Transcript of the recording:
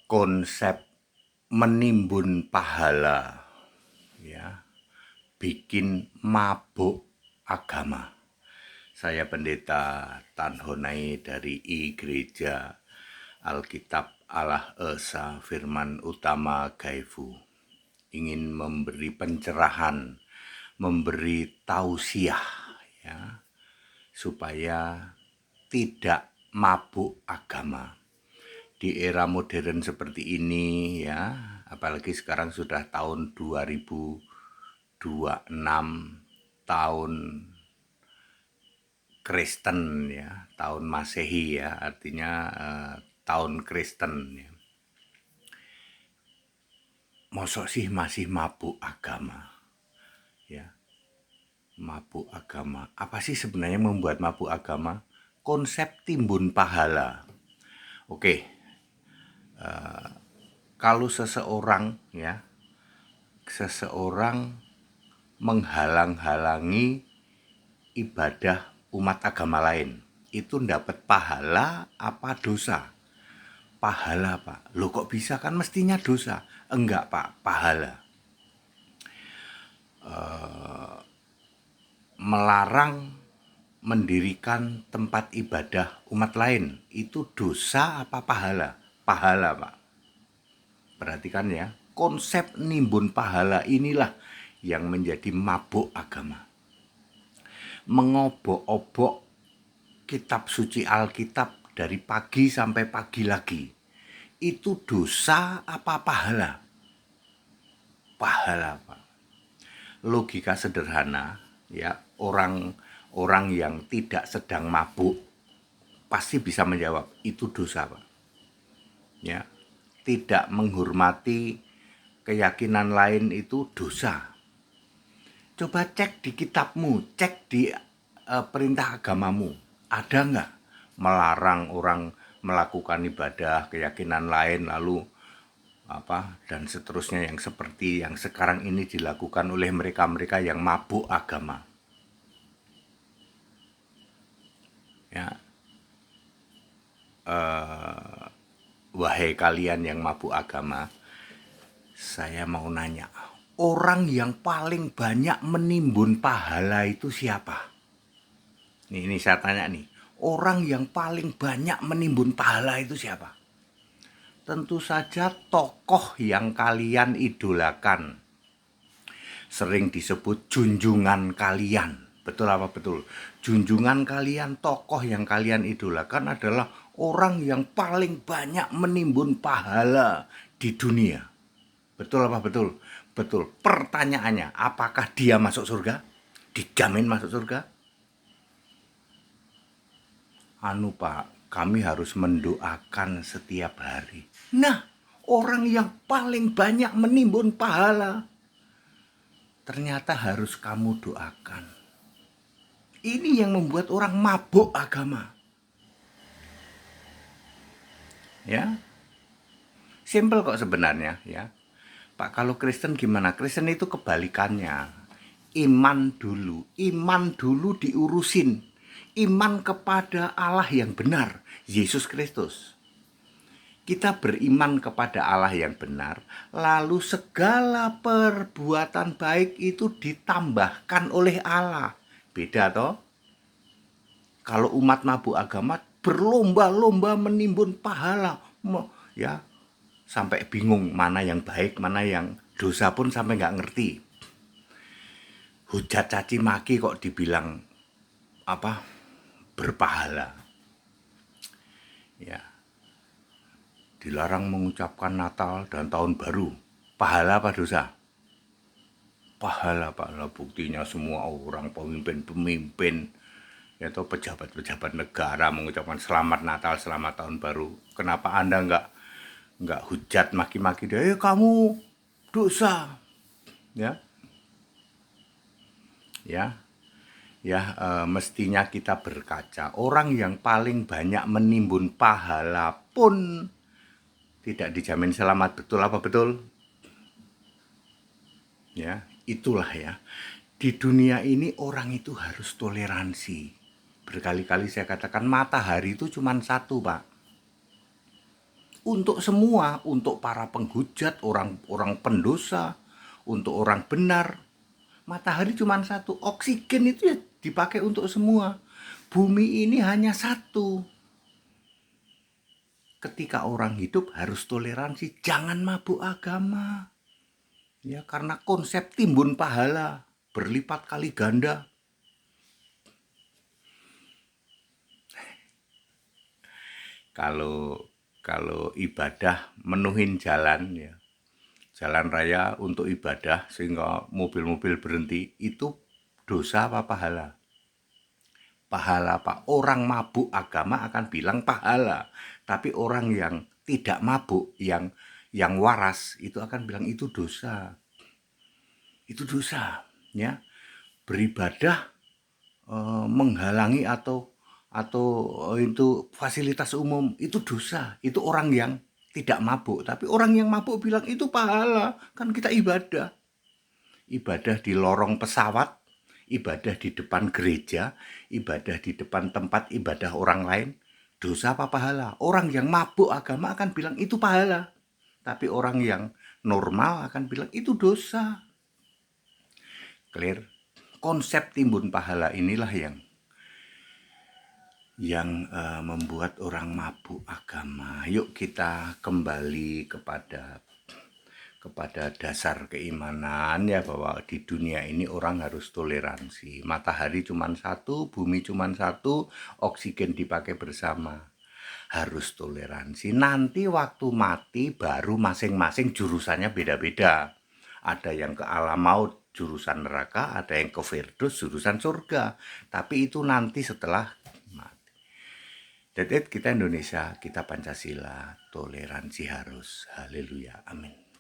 konsep menimbun pahala, ya, bikin mabuk agama. Saya Pendeta Tan Honai dari Gereja Alkitab Allah Esa Firman Utama Gaifu, ingin memberi pencerahan, memberi tausiah, ya, supaya tidak mabuk agama. Di era modern seperti ini, ya, apalagi sekarang sudah tahun 2026, tahun Kristen, ya, tahun Masehi, ya, artinya tahun Kristen, ya. Mosok sih masih mabuk agama, ya, mabuk agama. Apa sih sebenarnya membuat mabuk agama? Konsep timbun pahala. Oke, kalau seseorang menghalang-halangi ibadah umat agama lain, itu dapat pahala apa dosa? Pahala, Pak. Loh, kok bisa? Kan mestinya dosa. Enggak, Pak, pahala. Melarang mendirikan tempat ibadah umat lain, itu dosa apa pahala? Pahala, Pak. Perhatikan ya, konsep nimbun pahala inilah yang menjadi mabuk agama. Mengobok-obok kitab suci Alkitab dari pagi sampai pagi lagi, itu dosa apa pahala? Pahala, Pak. Logika sederhana, ya, orang yang tidak sedang mabuk pasti bisa menjawab itu dosa, Pak. Ya, tidak menghormati keyakinan lain itu dosa. Coba cek di kitabmu, cek di perintah agamamu, ada nggak melarang orang melakukan ibadah keyakinan lain lalu apa dan seterusnya yang seperti yang sekarang ini dilakukan oleh mereka-mereka yang mabuk agama, ya. Wahai kalian yang mabuk agama, saya mau nanya, orang yang paling banyak menimbun pahala itu siapa? Ini saya tanya nih, orang yang paling banyak menimbun pahala itu siapa? Tentu saja tokoh yang kalian idolakan, sering disebut junjungan kalian. Betul apa betul? Junjungan kalian, tokoh yang kalian idolakan adalah orang yang paling banyak menimbun pahala di dunia. Betul apa betul? Betul. Pertanyaannya, apakah dia masuk surga? Dijamin masuk surga? Pak, kami harus mendoakan setiap hari. Nah, orang yang paling banyak menimbun pahala, ternyata harus kamu doakan. Ini yang membuat orang mabuk agama. Ya, simple kok sebenarnya, ya. Pak, kalau Kristen gimana? Kristen itu kebalikannya. Iman dulu diurusin. Iman kepada Allah yang benar, Yesus Kristus. Kita beriman kepada Allah yang benar, lalu segala perbuatan baik itu ditambahkan oleh Allah. Beda toh? Kalau umat mabuk agama berlomba-lomba menimbun pahala, ya, sampai bingung mana yang baik, mana yang dosa pun sampai nggak ngerti. Hujat caci maki kok dibilang apa? Berpahala. Ya, dilarang mengucapkan Natal dan Tahun Baru. Pahala apa dosa? Pahala, Pak. Lah buktinya semua orang pemimpin-pemimpin atau pejabat-pejabat negara mengucapkan selamat Natal, selamat Tahun Baru. Kenapa Anda nggak hujat maki-maki dia? Kamu dosa, ya, ya, ya. Mestinya kita berkaca. Orang yang paling banyak menimbun pahala pun tidak dijamin selamat. Betul apa betul? Ya, itulah ya. Di dunia ini orang itu harus toleransi. Berkali-kali saya katakan matahari itu cuma satu, Pak. untuk semua, untuk para penghujat, orang-orang pendosa, untuk orang benar. Matahari cuma satu, oksigen itu ya dipakai untuk semua. Bumi ini hanya satu. Ketika orang hidup harus toleransi, jangan mabuk agama. Ya, karena konsep timbun pahala berlipat kali ganda. Kalau kalau ibadah menuhin jalan ya, jalan raya untuk ibadah sehingga mobil-mobil berhenti, itu dosa apa pahala? Pahala, Pak. Orang mabuk agama akan bilang pahala, tapi orang yang tidak mabuk, yang waras itu akan bilang itu dosa. Itu dosa, ya. Beribadah menghalangi atau itu fasilitas umum itu dosa. Itu orang yang tidak mabuk, tapi orang yang mabuk bilang itu pahala. Kan kita ibadah. Ibadah di lorong pesawat, ibadah di depan gereja, ibadah di depan tempat ibadah orang lain, dosa apa pahala? Orang yang mabuk agama akan bilang itu pahala. Tapi orang yang normal akan bilang itu dosa. Clear? Konsep timbun pahala inilah yang membuat orang mabuk agama. Yuk kita kembali kepada dasar keimanan ya, bahwa di dunia ini orang harus toleransi. Matahari cuma satu, bumi cuma satu, oksigen dipakai bersama. Harus toleransi. Nanti waktu mati baru masing-masing jurusannya beda-beda. Ada yang ke alam maut jurusan neraka, ada yang ke Firdaus jurusan surga. Tapi itu nanti setelah mati. Jadi kita Indonesia, kita Pancasila, toleransi harus. Haleluya, amin.